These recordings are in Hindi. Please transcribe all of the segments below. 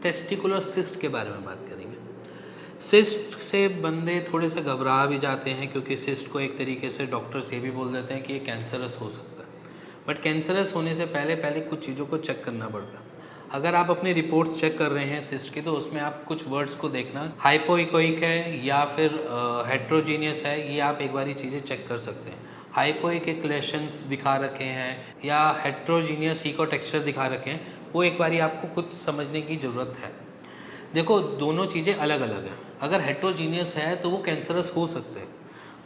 टेस्टिकुलर सिस्ट के बारे में बात करेंगे। सिस्ट से बंदे थोड़े से घबरा भी जाते हैं, क्योंकि सिस्ट को एक तरीके से डॉक्टर्स ये भी बोल देते हैं कि ये कैंसरस हो सकता है। बट कैंसरस होने से पहले पहले कुछ चीज़ों को चेक करना पड़ता है। अगर आप अपनी रिपोर्ट्स चेक कर रहे हैं सिस्ट की, तो उसमें आप कुछ वर्ड्स को देखना, हाइपोइकोइक है या फिर हेट्रोजीनियस है, ये आप एक बार ये चीज़ें चेक कर सकते हैं। हाइपोइकिक लेशंस दिखा रखे हैं या हेट्रोजीनियस इको टेक्सचर दिखा रखे हैं, वो एक बारी आपको खुद समझने की ज़रूरत है। देखो, दोनों चीज़ें अलग अलग हैं। अगर हेट्रोजीनियस है तो वो कैंसरस हो सकते हैं,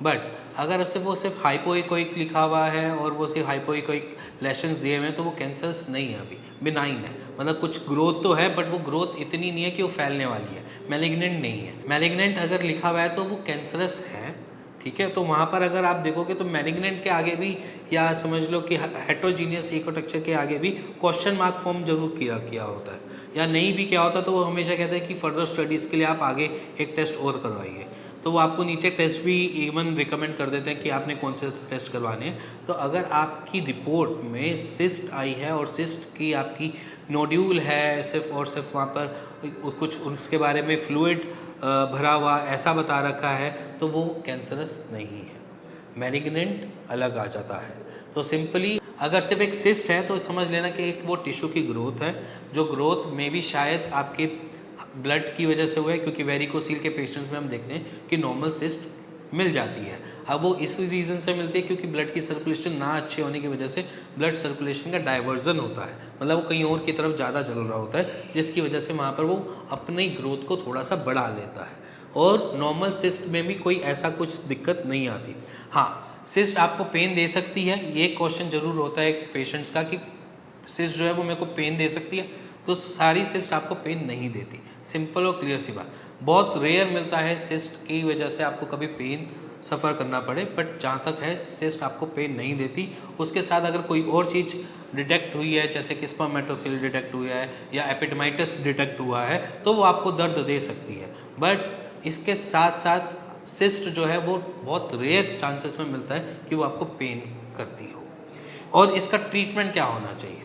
बट अगर सिर्फ हाइपोइकोइक लिखा हुआ है और वो सिर्फ हाइपोइकोइक लेशंस दिए हुए हैं, तो वो कैंसरस नहीं है, अभी बिनाइन है। मतलब कुछ ग्रोथ तो है, बट वो ग्रोथ इतनी नहीं है कि वो फैलने वाली है, मैलिग्नेंट नहीं है। मैलिग्नेंट अगर लिखा हुआ है तो वो कैंसरस है, ठीक है। तो वहाँ पर अगर आप देखोगे तो मैलिग्नेंट के आगे भी, या समझ लो कि हेट्रोजीनियस इकोटेक्चर के आगे भी क्वेश्चन मार्क फॉर्म जरूर किया होता है, या नहीं भी क्या होता तो वो हमेशा कहते हैं कि फर्दर स्टडीज़ के लिए आप आगे एक टेस्ट और करवाइए। तो वो आपको नीचे टेस्ट भी इवन रिकमेंड कर देते हैं कि आपने कौन से टेस्ट करवाने हैं। तो अगर आपकी रिपोर्ट में सिस्ट आई है और सिस्ट की आपकी नोड्यूल है सिर्फ और सिर्फ, वहाँ पर कुछ उसके बारे में फ्लूइड भरा हुआ ऐसा बता रखा है, तो वो कैंसरस नहीं है। मैलिग्नेंट अलग आ जाता है। तो सिंपली अगर सिर्फ एक सिस्ट है तो समझ लेना कि एक वो टिश्यू की ग्रोथ है, जो ग्रोथ में भी शायद आपके ब्लड की वजह से हुआ है, क्योंकि वेरिकोसील के पेशेंट्स में हम देखते हैं कि नॉर्मल सिस्ट मिल जाती है। अब वो इस रीज़न से मिलती है क्योंकि ब्लड की सर्कुलेशन ना अच्छे होने की वजह से ब्लड सर्कुलेशन का डाइवर्जन होता है, मतलब वो कहीं और की तरफ ज़्यादा चल रहा होता है, जिसकी वजह से वहाँ पर वो अपनी ग्रोथ को थोड़ा सा बढ़ा लेता है। और नॉर्मल सिस्ट में भी कोई ऐसा कुछ दिक्कत नहीं आती। हाँ, सिस्ट आपको पेन दे सकती है, ये क्वेश्चन ज़रूर होता है पेशेंट्स का कि सिस्ट जो है वो मेरे को पेन दे सकती है। तो सारी सिस्ट आपको पेन नहीं देती, सिंपल और क्लियर सी बात। बहुत रेयर मिलता है सिस्ट की वजह से आपको कभी पेन सफ़र करना पड़े, बट जहाँ तक है सिस्ट आपको पेन नहीं देती। उसके साथ अगर कोई और चीज़ डिटेक्ट हुई है, जैसे कि स्पर्मेटोसेल डिटेक्ट हुआ है या एपिडेमाइटिस डिटेक्ट हुआ है, तो वो आपको दर्द दे सकती है। बट इसके साथ साथ सिस्ट जो है वो बहुत रेयर चांसेस में मिलता है कि वो आपको पेन करती हो। और इसका ट्रीटमेंट क्या होना चाहिए?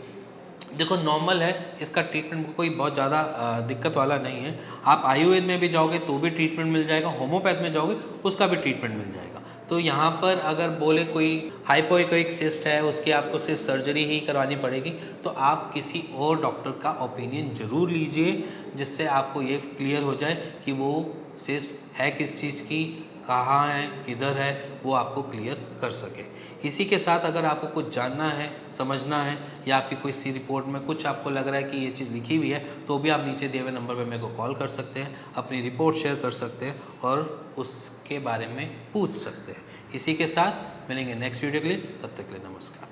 देखो, नॉर्मल है, इसका ट्रीटमेंट कोई बहुत ज़्यादा दिक्कत वाला नहीं है। आप आयुर्वेद में भी जाओगे तो भी ट्रीटमेंट मिल जाएगा, होम्योपैथ में जाओगे उसका भी ट्रीटमेंट मिल जाएगा। तो यहाँ पर अगर बोले कोई हाइपोइकोइक सिस्ट है, उसकी आपको सिर्फ सर्जरी ही करवानी पड़ेगी, तो आप किसी और डॉक्टर का ओपिनियन ज़रूर लीजिए, जिससे आपको ये क्लियर हो जाए कि वो सिस्ट है किस चीज़ की, कहाँ है, किधर है, वो आपको क्लियर कर सके। इसी के साथ अगर आपको कुछ जानना है, समझना है, या आपकी कोई सी रिपोर्ट में कुछ आपको लग रहा है कि ये चीज़ लिखी हुई है, तो भी आप नीचे दिए हुए नंबर पे मेरे को कॉल कर सकते हैं, अपनी रिपोर्ट शेयर कर सकते हैं और उसके बारे में पूछ सकते हैं। इसी के साथ मिलेंगे नेक्स्ट वीडियो के लिए, तब तक के लिए नमस्कार।